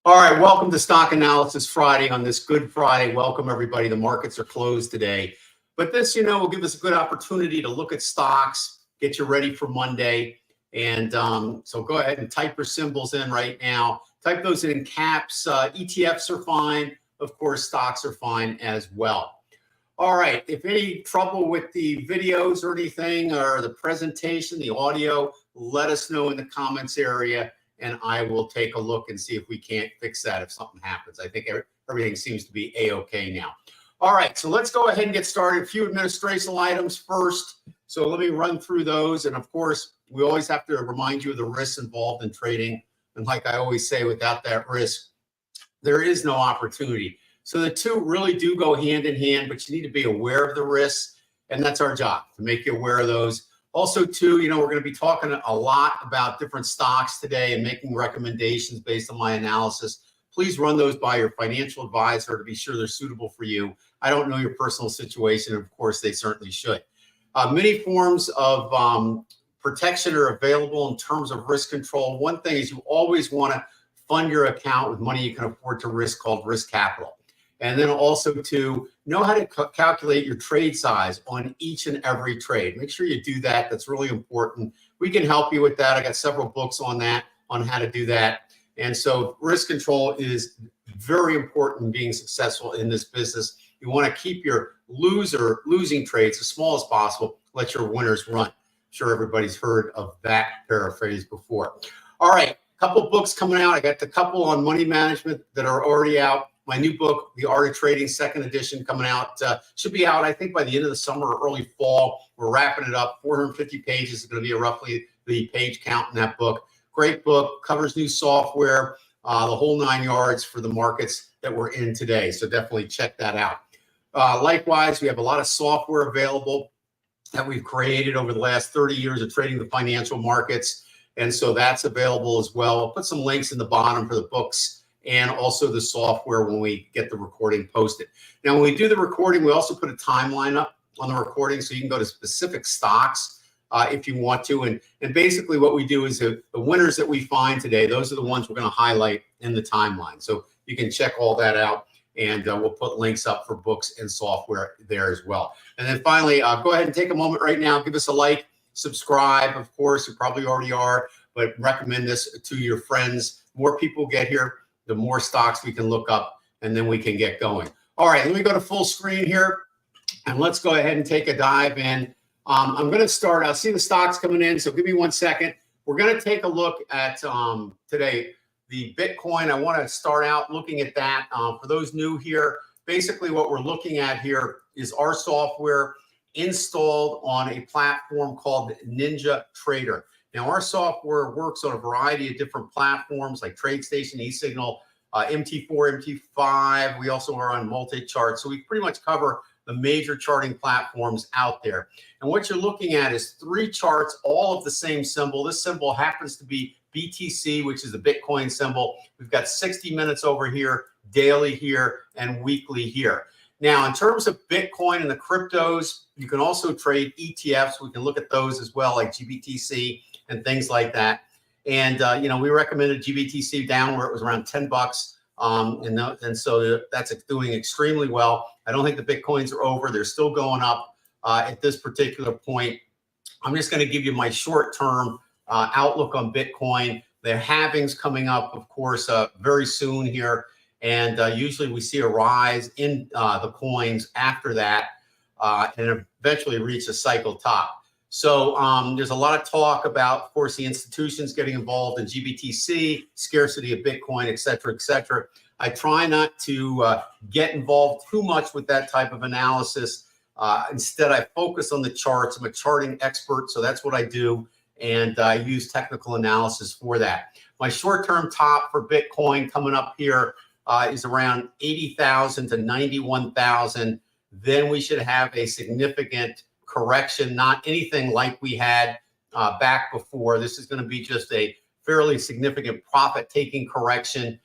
All right, welcome to Stock Analysis Friday on this Good Friday. Welcome, everybody. The markets are closed today. But this, will give us a good opportunity to look at stocks, get you ready for Monday. And so go ahead and type your symbols in right now. Type those in caps. ETFs are fine. Of course, stocks are fine as well. All right, if any trouble with the videos or anything, or the presentation, the audio, let us know in the comments area, and I will take a look and see if we can't fix that if something happens. I think everything seems to be A-okay now. All right, so let's go ahead and get started. A few administrative items first. So let me run through those. And of course, we always have to remind you of the risks involved in trading. And like I always say, without that risk, there is no opportunity. So the two really do go hand in hand, but you need to be aware of the risks. And that's our job, to make you aware of those. Also, too, we're going to be talking a lot about different stocks today and making recommendations based on my analysis. Please run those by your financial advisor to be sure they're suitable for you. I don't know your personal situation. Of course, they certainly should. Many forms of protection are available in terms of risk control. One thing is you always want to fund your account with money you can afford to risk, called risk capital. And then also to know how to calculate your trade size on each and every trade. Make sure you do that. That's really important. We can help you with that. I got several books on that, on how to do that. And so risk control is very important in being successful in this business. You want to keep your losing trades as small as possible. Let your winners run. I'm sure everybody's heard of that paraphrase before. All right, a couple books coming out. I got the couple on money management that are already out. My new book, The Art of Trading, second edition, coming out. Should be out, I think, by the end of the summer or early fall. We're wrapping it up. 450 pages is going to be roughly the page count in that book. Great book, covers new software, the whole 9 yards for the markets that we're in today. So definitely check that out. Likewise, we have a lot of software available that we've created over the last 30 years of trading the financial markets. And so that's available as well. I'll put some links in the bottom for the books and also the software when we get the recording posted. Now, when we do the recording, we also put a timeline up on the recording so you can go to specific stocks if you want to. And basically what we do is the winners that we find today, those are the ones we're going to highlight in the timeline. So you can check all that out, and we'll put links up for books and software there as well. And then finally, go ahead and take a moment right now, give us a like, subscribe. Of course, you probably already are, but recommend this to your friends. More people get here, the more stocks we can look up, and then we can get going. All right, let me go to full screen here, and let's go ahead and take a dive in. I'm going to start. I'll see the stocks coming in, so give me 1 second. We're going to take a look at today, the Bitcoin. I want to start out looking at that. For those new here, basically what we're looking at here is our software installed on a platform called Ninja Trader. Now, our software works on a variety of different platforms like TradeStation, eSignal, MT4, MT5. We also are on multi-chart. So we pretty much cover the major charting platforms out there. And what you're looking at is 3 charts, all of the same symbol. This symbol happens to be BTC, which is the Bitcoin symbol. We've got 60 minutes over here, daily here, and weekly here. Now, in terms of Bitcoin and the cryptos, you can also trade ETFs. We can look at those as well, like GBTC and things like that. And, we recommended GBTC down where it was around $10. And so that's doing extremely well. I don't think the Bitcoins are over. They're still going up at this particular point. I'm just going to give you my short-term outlook on Bitcoin. The halvings coming up, of course, very soon here. And usually we see a rise in the coins after that and eventually reach a cycle top. So there's a lot of talk about, of course, the institutions getting involved in GBTC, scarcity of Bitcoin, et cetera, et cetera. I try not to get involved too much with that type of analysis. Instead, I focus on the charts. I'm a charting expert, so that's what I do. And I use technical analysis for that. My short-term top for Bitcoin coming up here is around 80,000 to 91,000. Then we should have a significant correction, not anything like we had back before. This is going to be just a fairly significant profit-taking correction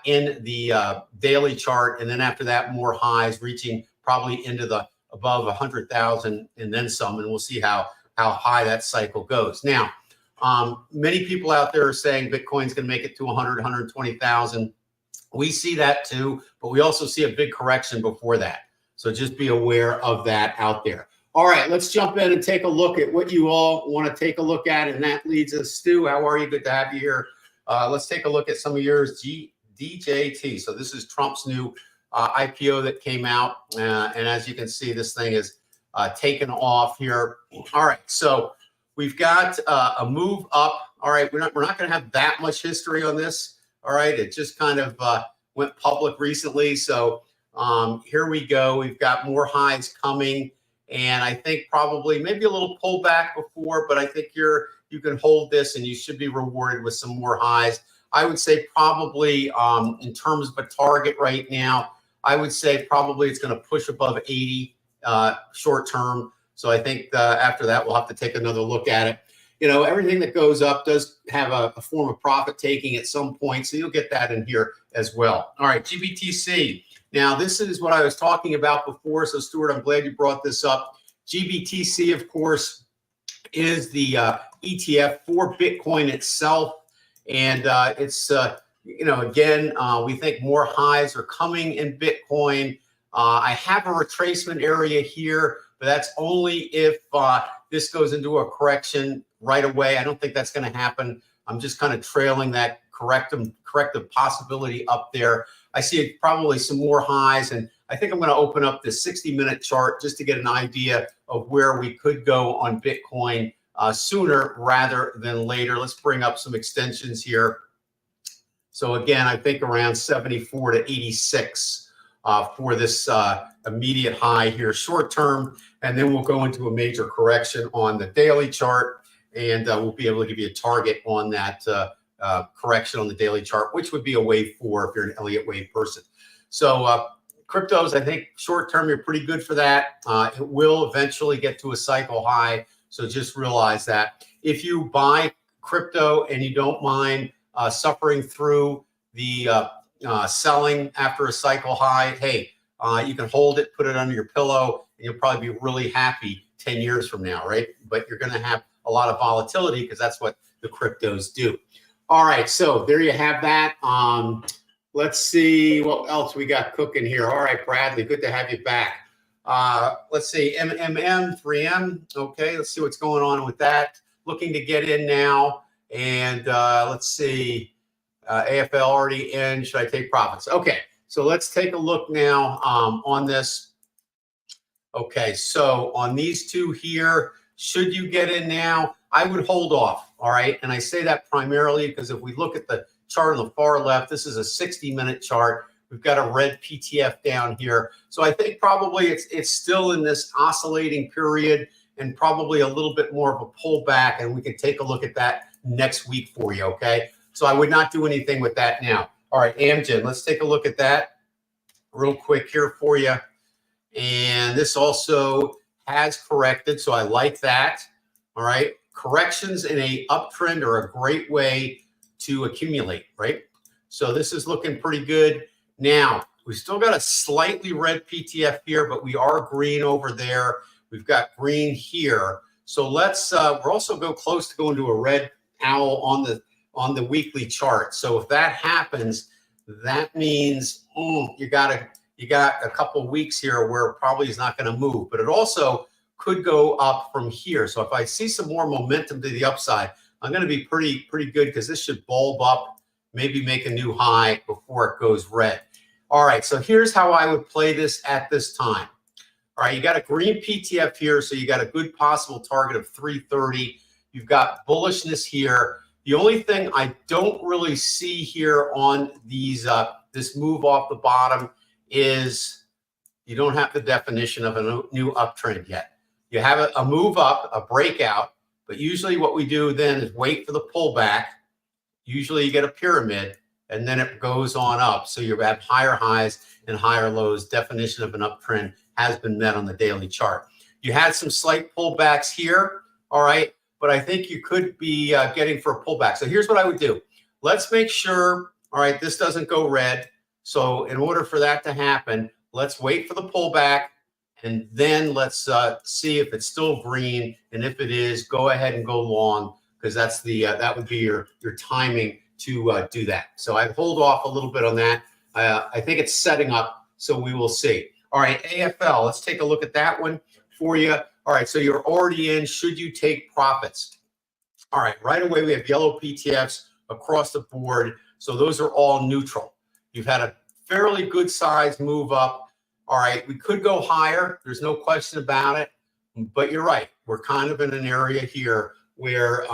in the daily chart. And then after that, more highs reaching probably into the above 100,000 and then some. And we'll see how high that cycle goes. Now, many people out there are saying Bitcoin's going to make it to 100, 120,000. We see that too, but we also see a big correction before that. So just be aware of that out there. All right, let's jump in and take a look at what you all want to take a look at. And that leads us, Stu, how are you? Good to have you here. Let's take a look at some of yours, DJT. So this is Trump's new IPO that came out. And as you can see, this thing is taken off here. All right, so we've got a move up. All right, we're not going to have that much history on this. All right, it just kind of went public recently. So here we go. We've got more highs coming. And I think probably maybe a little pullback before, but I think you can hold this and you should be rewarded with some more highs. I would say probably in terms of a target right now, I would say probably it's going to push above 80 short term. So I think after that, we'll have to take another look at it. You know, everything that goes up does have a form of profit taking at some point. So you'll get that in here as well. All right, GBTC. Now, this is what I was talking about before. So, Stuart, I'm glad you brought this up. GBTC, of course, is the ETF for Bitcoin itself. And it's, you know, again, we think more highs are coming in Bitcoin. I have a retracement area here, but that's only if this goes into a correction right away. I don't think that's going to happen. I'm just kind of trailing that corrective possibility up there. I see probably some more highs, and I think I'm going to open up the 60-minute chart just to get an idea of where we could go on Bitcoin sooner rather than later. Let's bring up some extensions here. So again, I think around 74 to 86 for this immediate high here short term, and then we'll go into a major correction on the daily chart, and we'll be able to give you a target on that correction on the daily chart, which would be a wave 4 if you're an Elliott wave person. So cryptos, I think short term, you're pretty good for that. It will eventually get to a cycle high. So just realize that if you buy crypto and you don't mind suffering through the selling after a cycle high, hey, you can hold it, put it under your pillow, and you'll probably be really happy 10 years from now, right? But you're going to have a lot of volatility because that's what the cryptos do. All right, so there you have that. Let's see what else we got cooking here. All right, Bradley, good to have you back. Let's see, MMM, 3M. Okay, let's see what's going on with that. Looking to get in now. And let's see, AFL already in. Should I take profits? Okay, so let's take a look now on this. Okay, so on these two here, should you get in now? I would hold off, all right? And I say that primarily because if we look at the chart on the far left, this is a 60-minute chart. We've got a red PTF down here. So I think probably it's still in this oscillating period and probably a little bit more of a pullback, and we can take a look at that next week for you, okay? So I would not do anything with that now. All right, Amgen, let's take a look at that real quick here for you. And this also has corrected, so I like that, all right? Corrections in a uptrend are a great way to accumulate, right? So this is looking pretty good. Now, we still got a slightly red PTF here, but we are green over there. We've got green here. So let's, we're also go close to going to a red owl on the weekly chart. So if that happens, that means you got to you got a couple of weeks here where it probably is not going to move, but it also could go up from here. So if I see some more momentum to the upside, I'm going to be pretty good because this should bulb up, maybe make a new high before it goes red. All right, so here's how I would play this at this time. All right, you got a green PTF here, so you got a good possible target of 330. You've got bullishness here. The only thing I don't really see here on these this move off the bottom is you don't have the definition of a new uptrend yet. You have a move up, a breakout, but usually what we do then is wait for the pullback. Usually you get a pyramid, and then it goes on up. So you have higher highs and higher lows. Definition of an uptrend has been met on the daily chart. You had some slight pullbacks here, all right, but I think you could be getting for a pullback. So here's what I would do. Let's make sure, all right, this doesn't go red. So in order for that to happen, let's wait for the pullback. And then let's see if it's still green, and if it is, go ahead and go long, because that's the that would be your timing to do that. So I'd hold off a little bit on that. I think it's setting up, so we will see. All right, AFL. Let's take a look at that one for you. All right, so you're already in. Should you take profits? All right, right away we have yellow PTFs across the board, so those are all neutral. You've had a fairly good size move up. All right, we could go higher. There's no question about it. But you're right. We're kind of in an area here where,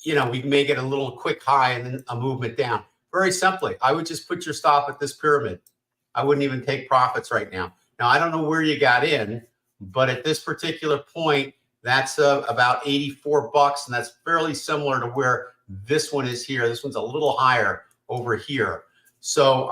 you know, we may get a little quick high and then a movement down. Very simply, I would just put your stop at this pyramid. I wouldn't even take profits right now. Now, I don't know where you got in, but at this particular point, that's about 84 bucks, and that's fairly similar to where this one is here. This one's a little higher over here. So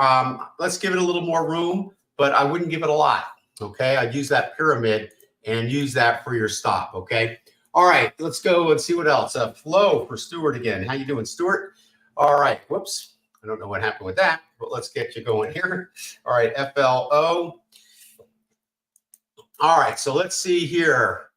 let's give it a little more room, but I wouldn't give it a lot, okay? I'd use that pyramid and use that for your stop, okay? All right, let's go and see what else. Flow for Stuart again. How you doing, Stuart? All right, whoops. I don't know what happened with that, but let's get you going here. All right, FLO. All right, so let's see here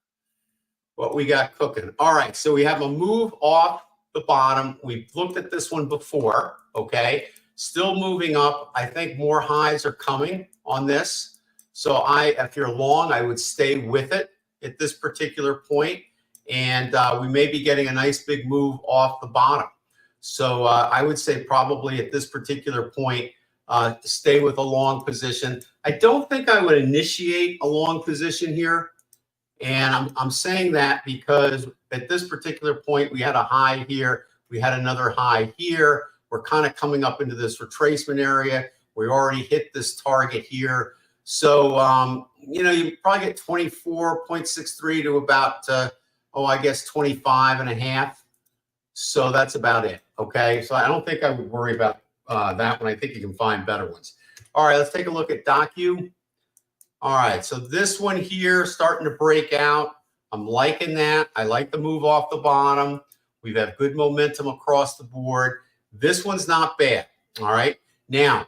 what we got cooking. All right, so we have a move off the bottom. We've looked at this one before, okay? Still moving up. I think more highs are coming on this. So if you're long, I would stay with it at this particular point. And we may be getting a nice big move off the bottom. So I would say probably at this particular point, stay with a long position. I don't think I would initiate a long position here. And I'm saying that because at this particular point, we had a high here. We had another high here. We're kind of coming up into this retracement area. We already hit this target here. So, you know, you probably get 24.63 to about, I guess 25 and a half. So that's about it. Okay. So I don't think I would worry about that one. I think you can find better ones. All right. Let's take a look at DOCU. All right. So this one here starting to break out. I'm liking that. I like the move off the bottom. We've had good momentum across the board. This one's not bad. All right. Now,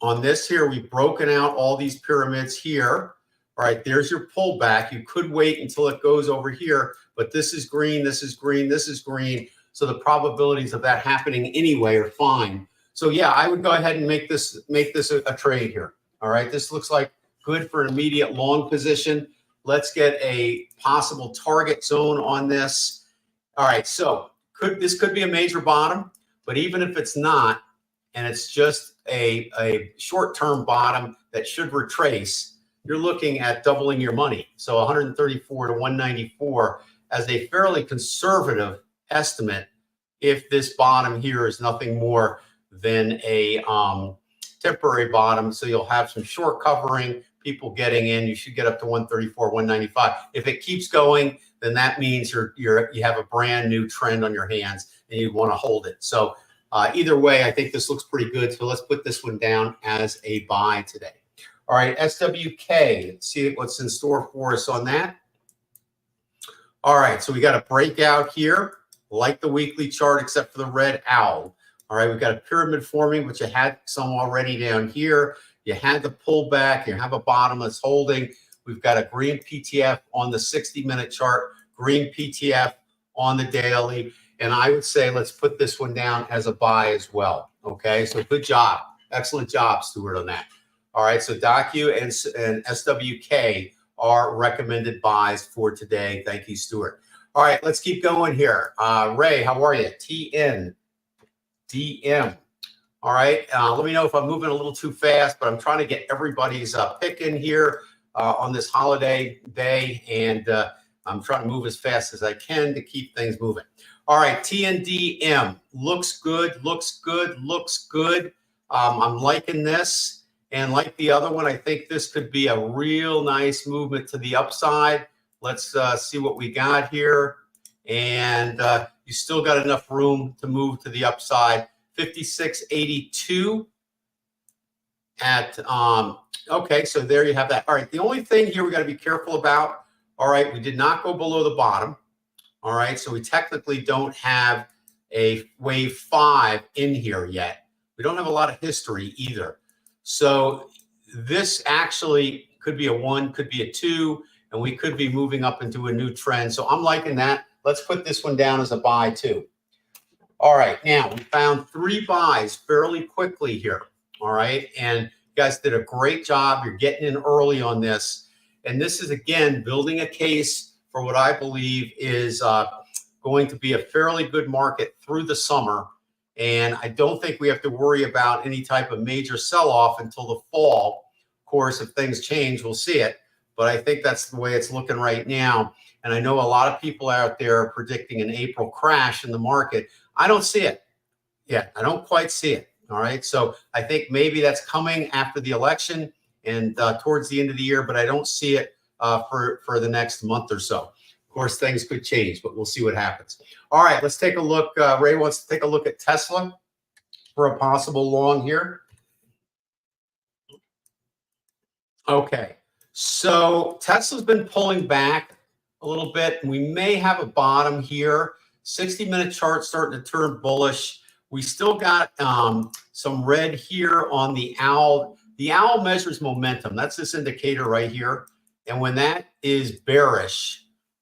on this here, we've broken out all these pyramids here. All right, there's your pullback. You could wait until it goes over here, but this is green, this is green, this is green. So the probabilities of that happening anyway are fine. So yeah, I would go ahead and make this a trade here. All right, this looks like good for an immediate long position. Let's get a possible target zone on this. All right, so this could be a major bottom, but even if it's not, and it's just a short-term bottom that should retrace, you're looking at doubling your money. So 134 to 194 as a fairly conservative estimate if this bottom here is nothing more than a temporary bottom. So you'll have some short covering, people getting in. You should get up to 134, 195. If it keeps going, then that means you have a brand new trend on your hands and you want to hold it. So either way, I think this looks pretty good. So let's put this one down as a buy today. All right, SWK, let's see what's in store for us on that. All right, so we got a breakout here, like the weekly chart, except for the red owl. All right, we've got a pyramid forming, which you had some already down here. You had the pullback, you have a bottom that's holding. We've got a green PTF on the 60-minute chart, green PTF on the daily. And I would say let's put this one down as a buy as well. Okay, so good job. Excellent job, Stuart, on that. All right, so DOCU and SWK are recommended buys for today. Thank you, Stuart. All right, let's keep going here. Ray, how are you? TNDM. All right, let me know if I'm moving a little too fast, but I'm trying to get everybody's pick in here on this holiday day, and I'm trying to move as fast as I can to keep things moving. All right, TNDM looks good, looks good, looks good. I'm liking this. And like the other one, I think this could be a real nice movement to the upside. Let's see what we got here. And you still got enough room to move to the upside. 56.82 at, okay, so there you have that. All right, the only thing here we got to be careful about, all right, we did not go below the bottom. All right, so we technically don't have a wave 5 in here yet. We don't have a lot of history either. So this actually could be a 1, could be a 2, and we could be moving up into a new trend. So I'm liking that. Let's put this one down as a buy too. All right, now we found 3 buys fairly quickly here. All right, and you guys did a great job. You're getting in early on this. And this is, again, building a case for what I believe is going to be a fairly good market through the summer. And I don't think we have to worry about any type of major sell-off until the fall. Of course, if things change, we'll see it. But I think that's the way it's looking right now. And I know a lot of people out there are predicting an April crash in the market. I don't see it yet. I don't quite see it. All right. So I think maybe that's coming after the election and towards the end of the year, but I don't see it for the next month or so. Of course, things could change, but we'll see what happens. All right, let's take a look. Ray wants to take a look at Tesla for a possible long here. Okay, so Tesla's been pulling back a little bit. We may have a bottom here. 60-minute chart starting to turn bullish. We still got some red here on the owl. The owl measures momentum. That's this indicator right here. And when that is bearish,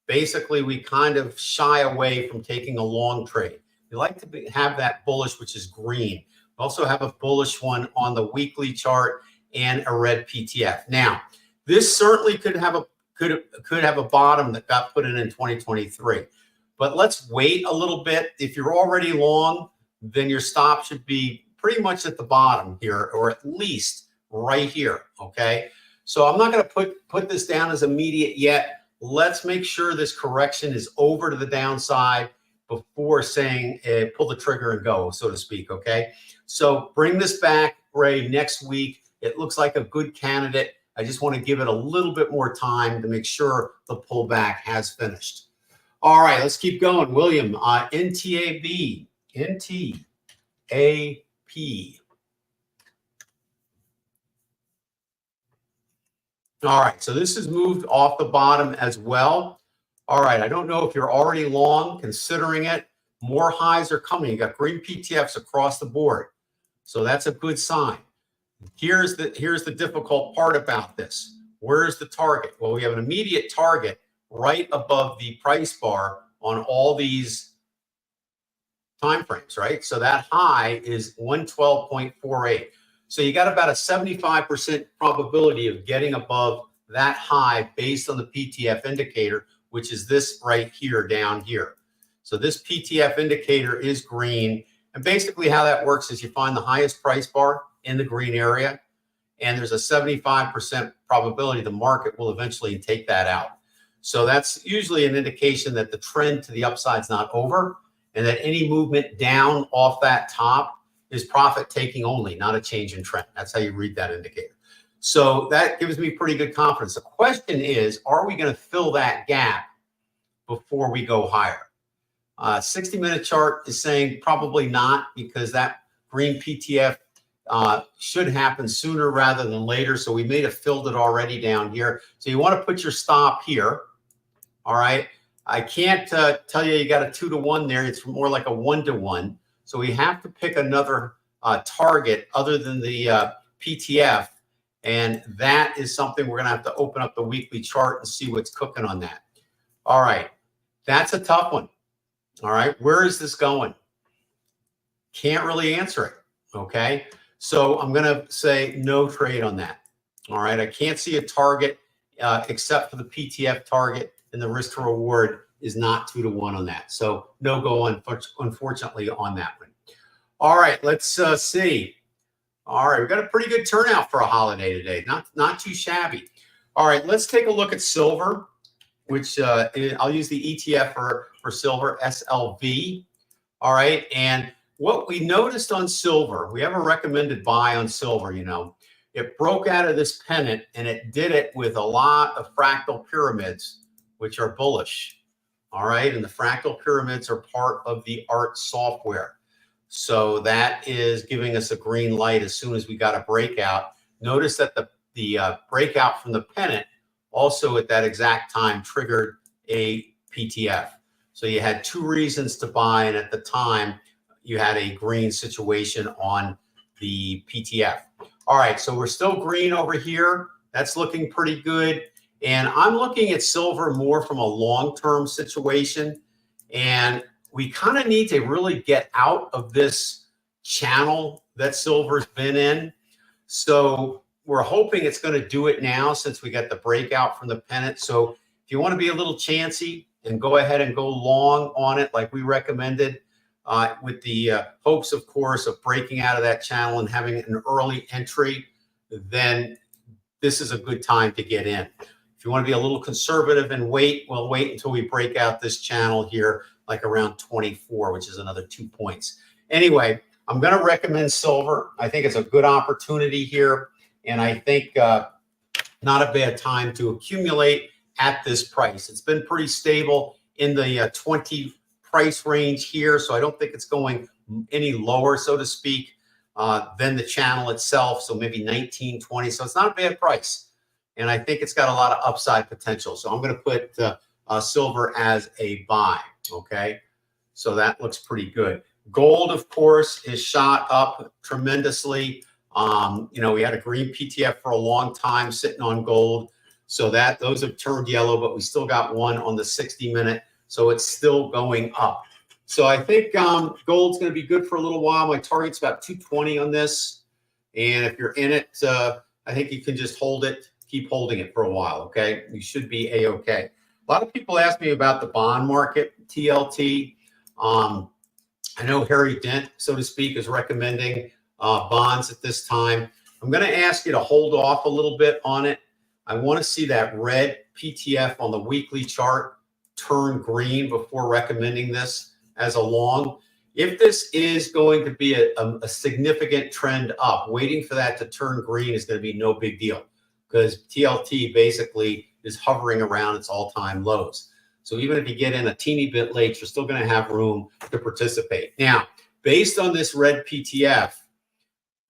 basically, we kind of shy away from taking a long trade. We like to have that bullish, which is green. We also have a bullish one on the weekly chart and a red PTF. Now, this certainly could have a bottom that got put in 2023. But let's wait a little bit. If you're already long, then your stop should be pretty much at the bottom here, or at least right here. Okay. So I'm not going to put this down as immediate yet. Let's make sure this correction is over to the downside before saying pull the trigger and go, so to speak, okay? So bring this back, Ray, next week. It looks like a good candidate. I just want to give it a little bit more time to make sure the pullback has finished. All right, let's keep going. William, NTAB, NTAP. All right, so this has moved off the bottom as well. All right, I don't know if you're already long, considering it. More highs are coming. You got green PTFs across the board. So that's a good sign. Here's the difficult part about this. Where's the target? Well, we have an immediate target right above the price bar on all these time frames, right? So that high is 112.48. So you got about a 75% probability of getting above that high based on the PTF indicator, which is this right here down here. So this PTF indicator is green. And basically how that works is you find the highest price bar in the green area, and there's a 75% probability the market will eventually take that out. So that's usually an indication that the trend to the upside is not over, and that any movement down off that top is profit taking only, not a change in trend. That's how you read that indicator. So that gives me pretty good confidence. The question is, are we going to fill that gap before we go higher? 60-minute chart is saying probably not, because that green PTF should happen sooner rather than later. So we may have filled it already down here. So you want to put your stop here. All right. I can't tell you got a 2-to-1 there. It's more like a 1-to-1. So we have to pick another target other than the PTF. And that is something we're going to have to open up the weekly chart and see what's cooking on that. All right. That's a tough one. All right. Where is this going? Can't really answer it. Okay. So I'm going to say no trade on that. All right, I can't see a target except for the PTF target, and the risk to reward is not 2 to 1 on that. So no go, unfortunately, on that one. All right, let's see. All right, we've got a pretty good turnout for a holiday today. Not too shabby. All right, let's take a look at silver, which I'll use the ETF for silver, SLV. All right, and what we noticed on silver, we have a recommended buy on silver, you know. It broke out of this pennant, and it did it with a lot of fractal pyramids, which are bullish. All right, and the fractal pyramids are part of the art software. So that is giving us a green light as soon as we got a breakout. Notice that the breakout from the pennant also at that exact time triggered a PTF. So you had 2 reasons to buy, and at the time you had a green situation on the PTF. All right, so we're still green over here. That's looking pretty good. And I'm looking at silver more from a long-term situation. And we kind of need to really get out of this channel that silver's been in. So we're hoping it's going to do it now since we got the breakout from the pennant. So if you want to be a little chancy and go ahead and go long on it like we recommended, with the hopes, of course, of breaking out of that channel and having an early entry, then this is a good time to get in. If you want to be a little conservative and wait, we'll wait until we break out this channel here, like around 24, which is another 2 points. Anyway, I'm going to recommend silver. I think it's a good opportunity here, and I think not a bad time to accumulate at this price. It's been pretty stable in the 20 price range here, so I don't think it's going any lower, so to speak, than the channel itself. So maybe 19, 20. So it's not a bad price, and I think it's got a lot of upside potential. So I'm going to put silver as a buy. Okay, so that looks pretty good. Gold, of course, is shot up tremendously. You know, we had a green PTF for a long time sitting on gold, so that those have turned yellow, but we still got one on the 60-minute. So it's still going up. So I think gold's going to be good for a little while. My target's about 220 on this. And if you're in it, I think you can just hold it, keep holding it for a while, okay? You should be A-okay. A lot of people ask me about the bond market, TLT. I know Harry Dent, so to speak, is recommending bonds at this time. I'm going to ask you to hold off a little bit on it. I want to see that red PTF on the weekly chart turn green before recommending this as a long. If this is going to be a significant trend up, waiting for that to turn green is going to be no big deal, because TLT basically is hovering around its all-time lows. So even if you get in a teeny bit late, you're still going to have room to participate. Now, based on this red PTF,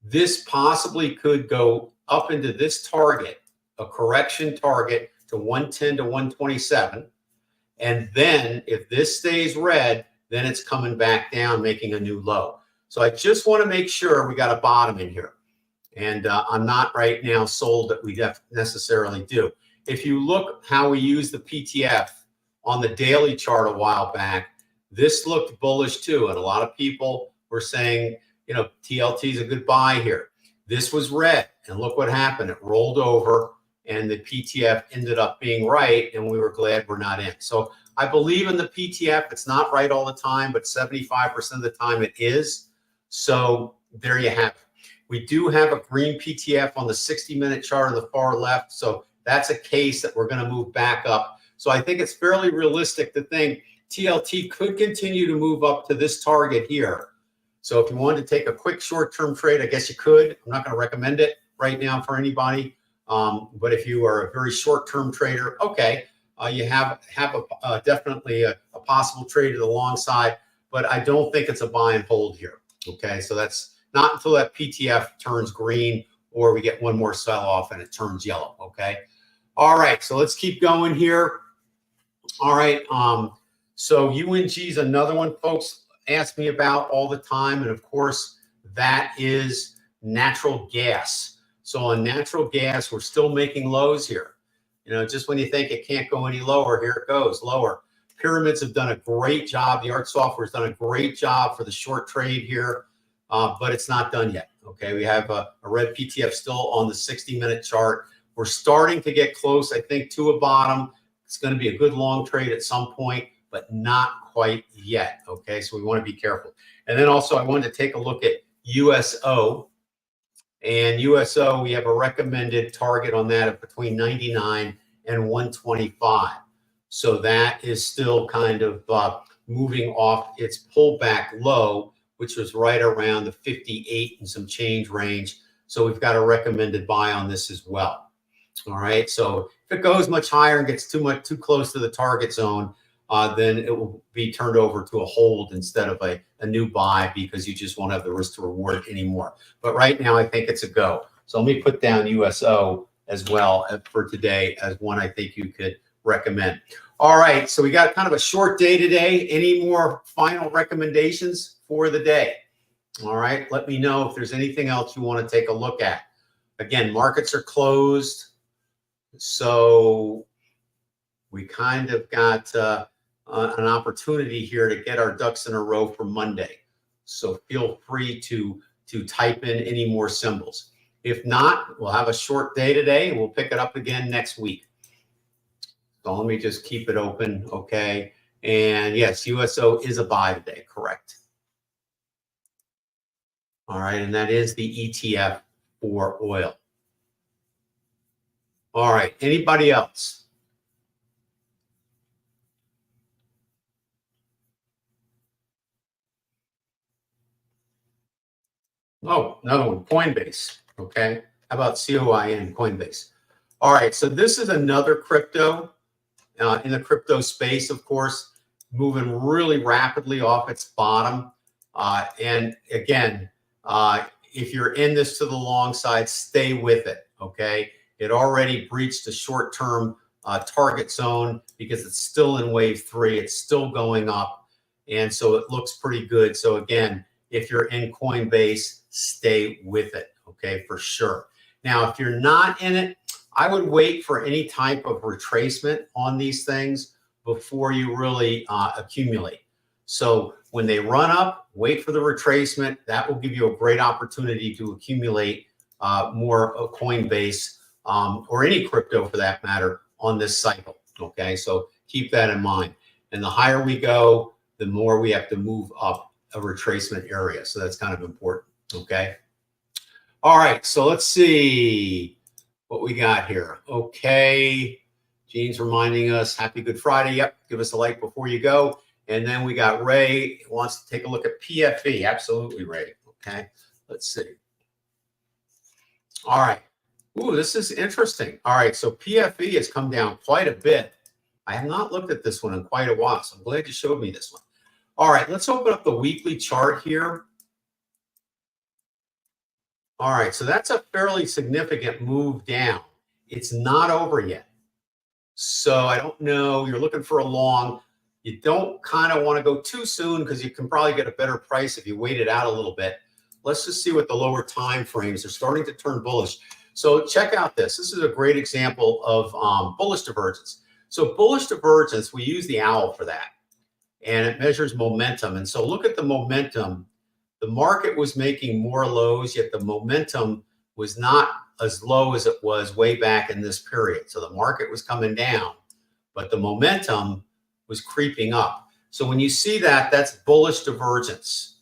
this possibly could go up into this target, a correction target to 110 to 127. And then if this stays red, then it's coming back down, making a new low. So I just want to make sure we got a bottom in here. And I'm not right now sold that we necessarily do. If you look how we use the PTF on the daily chart a while back, this looked bullish too. And a lot of people were saying, you know, TLT is a good buy here. This was red. And look what happened. It rolled over and the PTF ended up being right. And we were glad we're not in. So I believe in the PTF. It's not right all the time, but 75% of the time it is. So there you have it. We do have a green PTF on the 60-minute chart on the far left. So that's a case that we're going to move back up. So I think it's fairly realistic to think TLT could continue to move up to this target here. So if you wanted to take a quick short-term trade, I guess you could. I'm not going to recommend it right now for anybody. But if you are a very short-term trader, okay, you have definitely a possible trade to the long side. But I don't think it's a buy and hold here. Okay, so that's not until that PTF turns green or we get one more sell-off and it turns yellow. Okay. All right, so let's keep going here. All right, so UNG is another one folks ask me about all the time, and of course that is natural gas. So on natural gas, we're still making lows here. You know, just when you think it can't go any lower, here it goes lower. Pyramids have done a great job. The art software has done a great job for the short trade here, but it's not done yet. Okay, we have a red PTF still on the 60-minute chart. We're starting to get close, I think, to a bottom. It's going to be a good long trade at some point, but not quite yet. Okay, so we want to be careful. And then also I wanted to take a look at USO. And USO, we have a recommended target on that of between 99 and 125. So that is still kind of moving off its pullback low, which was right around the 58 and some change range. So we've got a recommended buy on this as well. All right. So if it goes much higher and gets too close to the target zone, then it will be turned over to a hold instead of a new buy, because you just won't have the risk to reward anymore. But right now, I think it's a go. So let me put down USO as well for today as one I think you could recommend. All right, so we got kind of a short day today. Any more final recommendations for the day? All right, let me know if there's anything else you want to take a look at. Again, markets are closed, so we kind of got an opportunity here to get our ducks in a row for Monday. So feel free to type in any more symbols. If not, we'll have a short day today and we'll pick it up again next week. So let me just keep it open, okay? And yes, USO is a buy today, correct. All right, and that is the ETF for oil. All right, anybody else? Oh, another one, Coinbase, okay? How about COIN, Coinbase? All right, so this is another crypto in the crypto space, of course, moving really rapidly off its bottom. And again, if you're in this to the long side, stay with it, okay? It already breached the short-term target zone because it's still in wave 3. It's still going up, and so it looks pretty good. So again, if you're in Coinbase, stay with it, okay, for sure. Now, if you're not in it, I would wait for any type of retracement on these things before you really accumulate. So when they run up, wait for the retracement. That will give you a great opportunity to accumulate more of Coinbase or any crypto for that matter on this cycle, okay? So keep that in mind. And the higher we go, the more we have to move up a retracement area. So that's kind of important, okay? All right, so let's see what we got here. Okay, Gene's reminding us, happy Good Friday. Yep, give us a like before you go. And then we got Ray wants to take a look at PFE. Absolutely, Ray. Okay, let's see. All right. Ooh, this is interesting. All right, so PFE has come down quite a bit. I have not looked at this one in quite a while, so I'm glad you showed me this one. All right, let's open up the weekly chart here. All right, so that's a fairly significant move down. It's not over yet. So I don't know, you're looking for a long. You don't kind of want to go too soon because you can probably get a better price if you wait it out a little bit. Let's just see what the lower time frames are starting to turn bullish. So check out this. This is a great example of bullish divergence. So bullish divergence, we use the owl for that. And it measures momentum. And so look at the momentum. The market was making more lows, yet the momentum was not as low as it was way back in this period. So the market was coming down, but the momentum was creeping up. So when you see that, that's bullish divergence.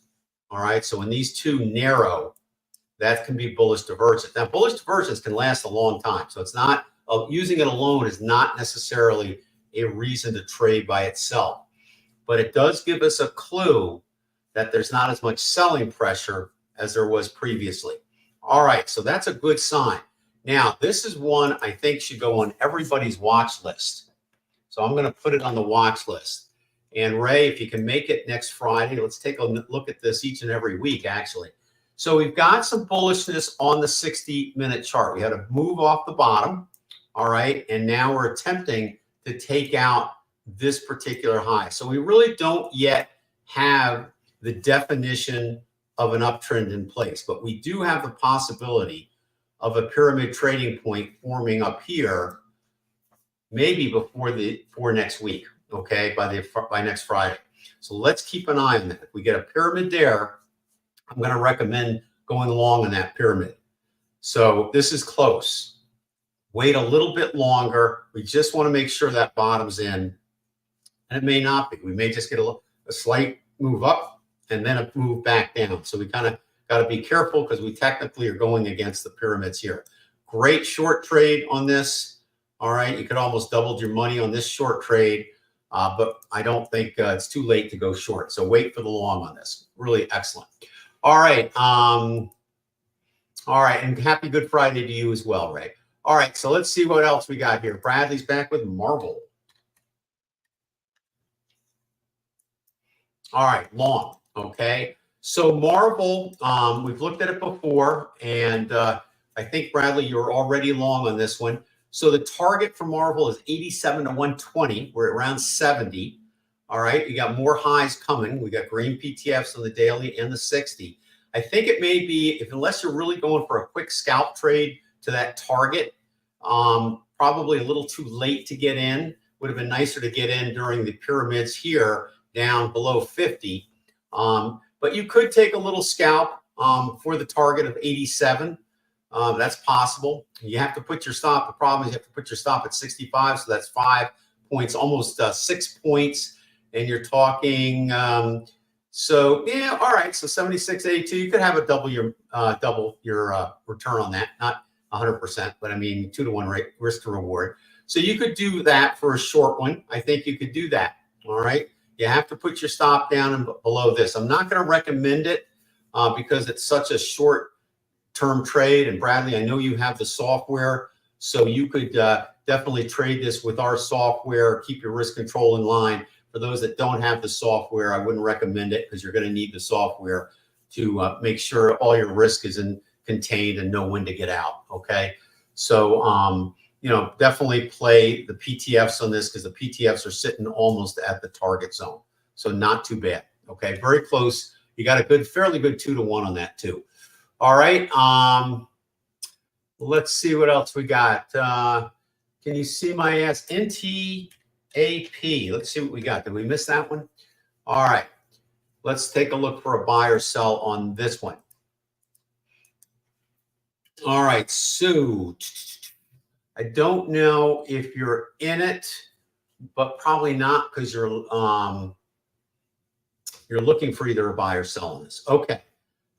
All right. So when these two narrow, that can be bullish divergence. Now, bullish divergence can last a long time. So it's not, using it alone is not necessarily a reason to trade by itself. But it does give us a clue that there's not as much selling pressure as there was previously. All right, so that's a good sign. Now, this is one I think should go on everybody's watch list. So I'm going to put it on the watch list. And Ray, if you can make it next Friday, let's take a look at this each and every week, actually. So we've got some bullishness on the 60-minute chart. We had a move off the bottom, all right, and now we're attempting to take out this particular high. So we really don't yet have the definition of an uptrend in place, but we do have the possibility of a pyramid trading point forming up here, maybe before next week, okay, by next Friday. So let's keep an eye on that. If we get a pyramid there, I'm going to recommend going along in that pyramid. So this is close. Wait a little bit longer. We just want to make sure that bottom's in. And it may not be. We may just get a slight move up and then a move back down. So we kind of got to be careful because we technically are going against the pyramids here. Great short trade on this. All right. You could almost double your money on this short trade. But I don't think it's too late to go short. So wait for the long on this. Really excellent. All right. All right. And happy Good Friday to you as well, Ray. All right. So let's see what else we got here. Bradley's back with Marvel. All right. Long. Okay. So Marvel, we've looked at it before. And I think, Bradley, you're already long on this one. So the target for Marvel is 87 to 120. We're at around 70. All right. You got more highs coming. We got green PTFs on the daily and the 60. I think it may be, unless you're really going for a quick scalp trade to that target, probably a little too late to get in. Would have been nicer to get in during the pyramids here down below 50. But you could take a little scalp for the target of 87. That's possible. You have to put your stop. The problem is you have to put your stop at 65. So that's 5 points, almost 6 points. And you're talking, so yeah, all right. So 76.82, you could have a double your return on that. Not 100%, but I mean 2-to-1 rate, risk to reward. So you could do that for a short one. I think you could do that. All right. You have to put your stop down and below this. I'm not going to recommend it because it's such a short term trade. And Bradley, I know you have the software, so you could definitely trade this with our software, keep your risk control in line. For those that don't have the software, I wouldn't recommend it because you're going to need the software to make sure all your risk is contained and know when to get out. Okay. So, definitely play the PTFs on this because the PTFs are sitting almost at the target zone. So not too bad. Okay. Very close. You got a fairly good 2-to-1 on that too. All right. Let's see what else we got. Can you see my ass? NTAP. Let's see what we got. Did we miss that one? All right. Let's take a look for a buy or sell on this one. All right. So I don't know if you're in it, but probably not because you're looking for either a buy or sell on this. Okay.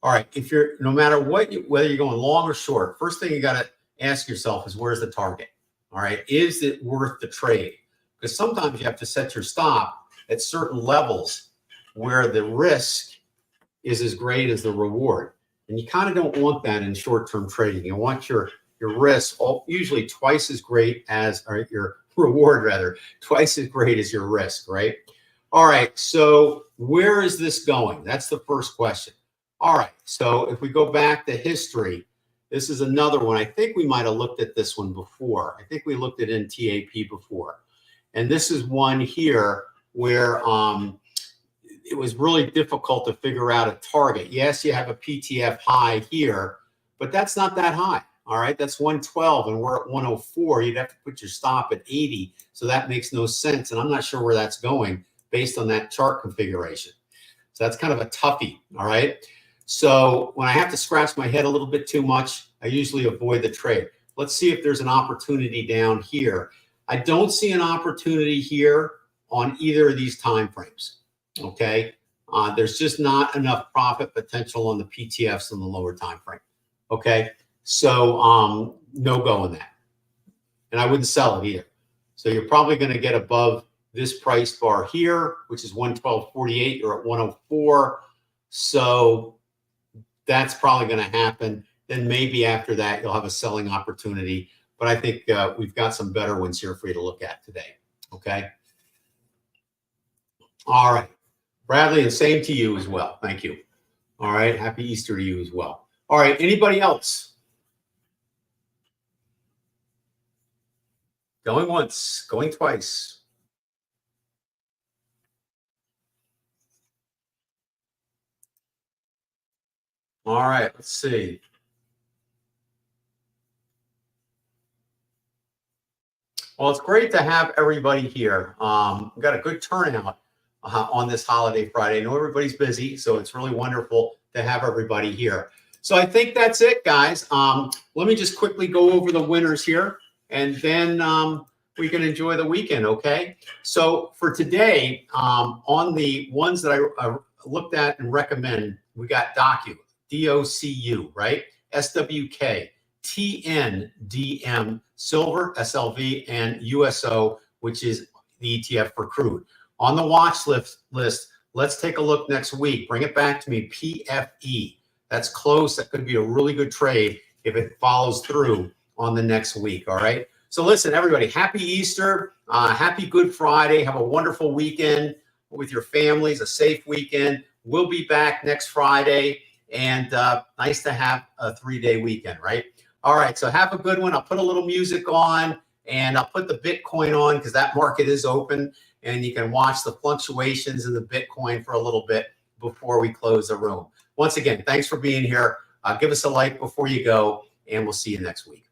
All right. If you're, no matter what, whether you're going long or short, first thing you got to ask yourself is where's the target? All right. Is it worth the trade? Because sometimes you have to set your stop at certain levels where the risk is as great as the reward. And you kind of don't want that in short-term trading. You want your risk usually twice as great as, or your reward rather, twice as great as your risk, right? All right. So where is this going? That's the first question. All right, so if we go back to history, this is another one. I think we might have looked at this one before. I think we looked at NTAP before. And this is one here where it was really difficult to figure out a target. Yes, you have a PTF high here, but that's not that high. All right, that's 112 and we're at 104. You'd have to put your stop at 80. So that makes no sense. And I'm not sure where that's going based on that chart configuration. So that's kind of a toughie. All right. So when I have to scratch my head a little bit too much, I usually avoid the trade. Let's see if there's an opportunity down here. I don't see an opportunity here on either of these time frames. Okay. There's just not enough profit potential on the PTFs in the lower time frame. Okay. So no go in that. And I wouldn't sell it either. So you're probably going to get above this price bar here, which is 112.48. You're at 104. So that's probably going to happen. Then maybe after that, you'll have a selling opportunity. But I think we've got some better ones here for you to look at today. Okay. All right. Bradley, and same to you as well. Thank you. All right. Happy Easter to you as well. All right. Anybody else? Going once, going twice. All right, let's see. Well, it's great to have everybody here. We've got a good turnout on this holiday Friday. I know everybody's busy, so it's really wonderful to have everybody here. So I think that's it, guys. Let me just quickly go over the winners here, and then we can enjoy the weekend, okay? So for today, on the ones that I looked at and recommend, we got DOCU, DOCU, right? SWK, TNDM, silver, SLV, and USO, which is the ETF for crude. On the watch list, let's take a look next week. Bring it back to me, PFE. That's close. That could be a really good trade if it follows through on the next week, all right? So listen, everybody, happy Easter, happy Good Friday. Have a wonderful weekend with your families, a safe weekend. We'll be back next Friday, and nice to have a 3-day weekend, right? All right, so have a good one. I'll put a little music on, and I'll put the Bitcoin on because that market is open, and you can watch the fluctuations in the Bitcoin for a little bit before we close the room. Once again, thanks for being here. Give us a like before you go, and we'll see you next week.